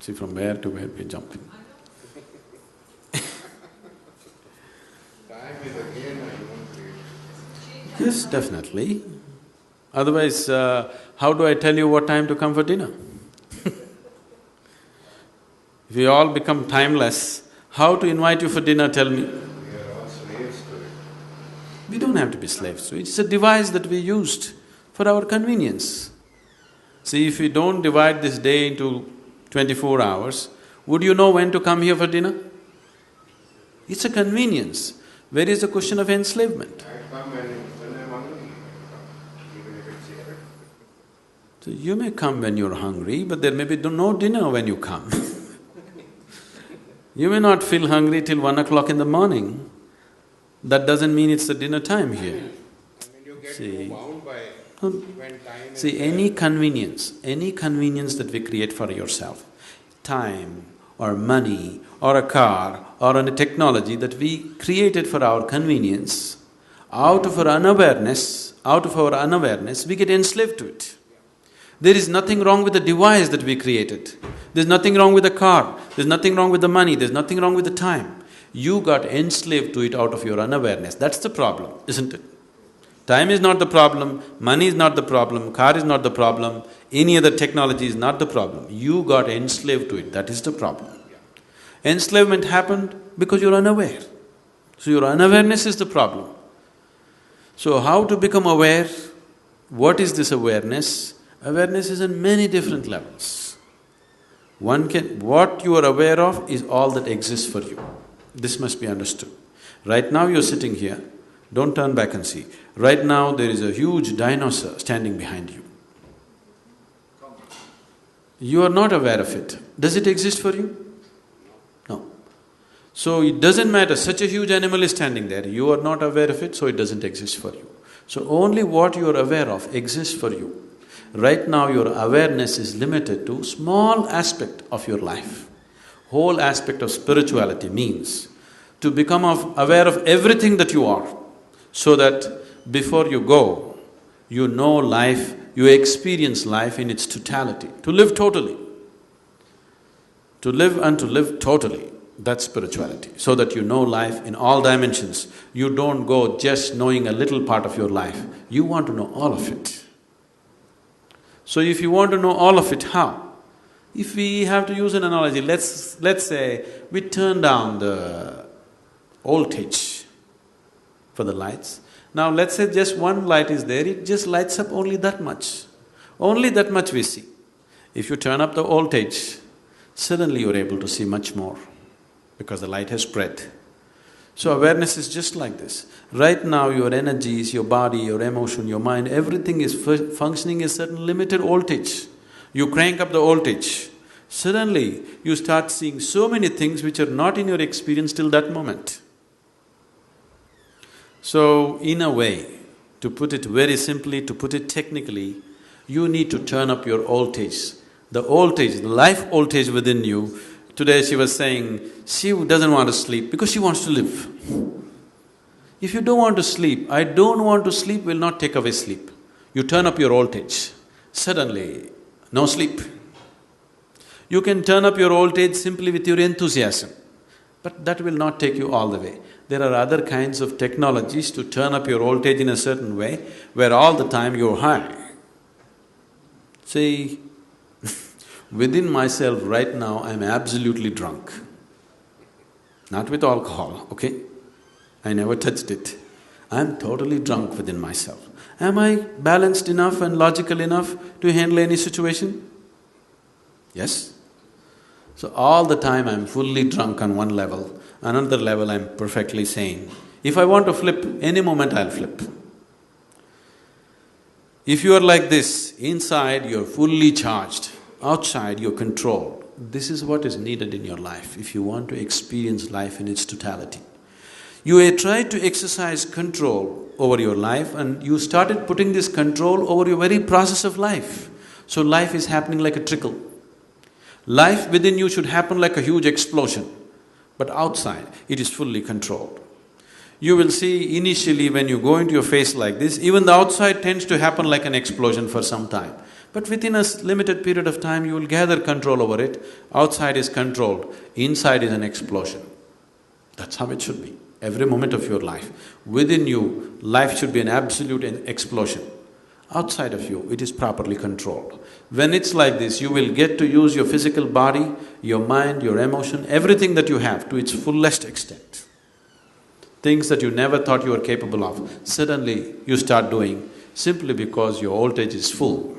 See, from where to where we're jumping. Time is again I won't create. Yes, definitely. Otherwise, how do I tell you what time to come for dinner? If we all become timeless, how to invite you for dinner, tell me? We are all slaves to it. We don't have to be slaves to it. It's a device that we used for our convenience. See, if we don't divide this day into 24 hours, would you know when to come here for dinner? It's a convenience. Where is the question of enslavement? I come when I'm hungry, even if it's here. So you may come when you're hungry, but there may be no dinner when you come. You may not feel hungry till 1 o'clock in the morning. That doesn't mean it's the dinner time here. I mean, you get See. too bound by No. when time is See, there. any convenience that we create for yourself, time or money or a car or a technology that we created for our convenience, out of our unawareness, we get enslaved to it. There is nothing wrong with the device that we created. There's nothing wrong with the car, there's nothing wrong with the money, there's nothing wrong with the time. You got enslaved to it out of your unawareness. That's the problem, isn't it? Time is not the problem, money is not the problem, car is not the problem, any other technology is not the problem. You got enslaved to it, that is the problem. Enslavement happened because you're unaware. So your unawareness is the problem. So how to become aware? What is this awareness? Awareness is in many different levels. What you are aware of is all that exists for you. This must be understood. Right now you're sitting here, don't turn back and see. Right now there is a huge dinosaur standing behind you. You are not aware of it. Does it exist for you? No. So it doesn't matter, such a huge animal is standing there, you are not aware of it, so it doesn't exist for you. So only what you are aware of exists for you. Right now your awareness is limited to small aspect of your life. Whole aspect of spirituality means to become aware of everything that you are, so that before you go, you know life, you experience life in its totality, to live totally. To live and to live totally, that's spirituality, so that you know life in all dimensions. You don't go just knowing a little part of your life, you want to know all of it. So if you want to know all of it, how? If we have to use an analogy, let's say we turn down the voltage for the lights. Now let's say just one light is there, it just lights up only that much. Only that much we see. If you turn up the voltage, suddenly you're able to see much more because the light has spread. So awareness is just like this. Right now your energies, your body, your emotion, your mind, everything is functioning a certain limited voltage. You crank up the voltage, suddenly you start seeing so many things which are not in your experience till that moment. So in a way, to put it very simply, to put it technically, you need to turn up your voltage. The voltage, the life voltage within you. Today she was saying, she doesn't want to sleep because she wants to live. If you don't want to sleep, I don't want to sleep will not take away sleep. You turn up your voltage, suddenly, no sleep. You can turn up your voltage simply with your enthusiasm, but that will not take you all the way. There are other kinds of technologies to turn up your voltage in a certain way, where all the time you're high. See, within myself right now I'm absolutely drunk. Not with alcohol, okay? I never touched it. I'm totally drunk within myself. Am I balanced enough and logical enough to handle any situation? Yes? So all the time I'm fully drunk on one level, another level I'm perfectly sane. If I want to flip, any moment I'll flip. If you are like this, inside you're fully charged, outside you're controlled. This is what is needed in your life if you want to experience life in its totality. You tried to exercise control over your life and you started putting this control over your very process of life. So life is happening like a trickle. Life within you should happen like a huge explosion, but outside it is fully controlled. You will see initially when you go into your face like this, even the outside tends to happen like an explosion for some time. But within a limited period of time, you will gather control over it. Outside is controlled, inside is an explosion. That's how it should be. Every moment of your life. Within you, life should be an absolute explosion. Outside of you, it is properly controlled. When it's like this, you will get to use your physical body, your mind, your emotion, everything that you have to its fullest extent. Things that you never thought you were capable of, suddenly you start doing simply because your voltage is full.